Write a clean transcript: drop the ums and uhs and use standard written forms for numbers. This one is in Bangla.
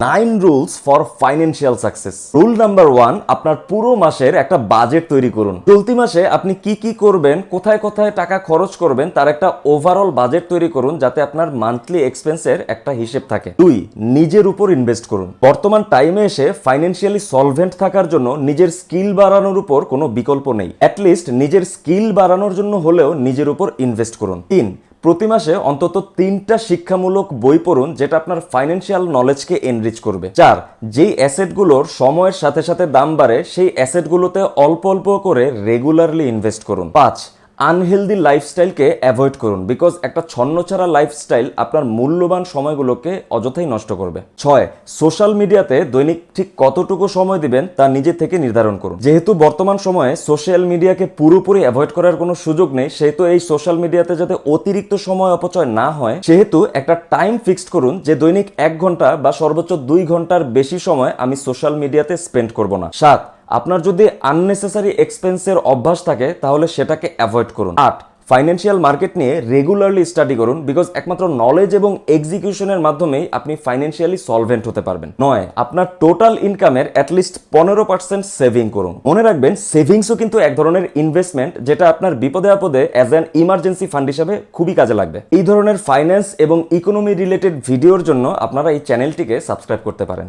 9 rules for financial success. Rule number 1, আপনার পুরো মাসের একটা বাজেট তৈরি করুন। চলতি মাসে আপনি কি কি করবেন, কোথায় কোথায় টাকা খরচ করবেন, তার একটা ওভারঅল বাজেট তৈরি করুন, যাতে আপনার মান্থলি এক্সপেন্সের একটা হিসেব থাকে। 2, নিজের উপর ইনভেস্ট করুন। বর্তমান টাইমে এসে ফাইন্যান্সিয়ালি সলভেন্ট থাকার জন্য নিজের স্কিল বাড়ানোর উপর কোনো বিকল্প নেই। অ্যাটলিস্ট নিজের স্কিল বাড়ানোর জন্য হলেও নিজের উপর ইনভেস্ট করুন। 3, প্রতি মাসে অন্তত 3টা শিক্ষামূলক বই পড়ুন, যেটা আপনার ফাইন্যান্সিয়াল নলেজকে এনরিচ করবে। 4, যেই অ্যাসেটগুলোর সময়ের সাথে সাথে দাম বাড়ে সেই অ্যাসেটগুলোতে অল্প অল্প করে রেগুলারলি ইনভেস্ট করুন। 5, আনহেলদি লাইফস্টাইলকে অ্যাভয়েড করুন, বিকজ একটা ছন্নছাড়া লাইফস্টাইল আপনার মূল্যবান সময়গুলোকে অযথাই নষ্ট করবে। 6, সোশ্যাল মিডিয়াতে দৈনিক ঠিক কতটুকু সময় দিবেন তা নিজে থেকে নির্ধারণ করুন। যেহেতু বর্তমান সময়ে সোশ্যাল মিডিয়াকে পুরোপুরি অ্যাভয়েড করার কোনো সুযোগ নেই, সেহেতু এই সোশ্যাল মিডিয়াতে যাতে অতিরিক্ত সময় অপচয় না হয়, সেহেতু একটা টাইম ফিক্সড করুন যে দৈনিক 1 ঘন্টা বা সর্বোচ্চ 2 ঘন্টার বেশি সময় আমি সোশ্যাল মিডিয়াতে স্পেন্ড করব না। 7, আপনার যদি আননেসেসারি এক্সপেন্সের অভ্যাস থাকে তাহলে সেটাকে অ্যাভয়েড করুন। 8, ফাইন্যান্সিয়াল মার্কেট নিয়ে রেগুলারলি স্টাডি করুন, বিকজ একমাত্র নলেজ এবং এক্সিকিউশনের মাধ্যমেই আপনি ফাইন্যান্সিয়ালি সলভেন্ট হতে পারবেন। 9, আপনার টোটাল ইনকামের অ্যাটলিস্ট 15% সেভিং করুন। মনে রাখবেন, সেভিংসও কিন্তু এক ধরনের ইনভেস্টমেন্ট, যেটা আপনার বিপদে আপদে অ্যাজ অ্যান ইমার্জেন্সি ফান্ড হিসাবে খুবই কাজে লাগবে। এই ধরনের ফাইন্যান্স এবং ইকোনমি রিলেটেড ভিডিওর জন্য আপনারা এই চ্যানেলটিকে সাবস্ক্রাইব করতে পারেন।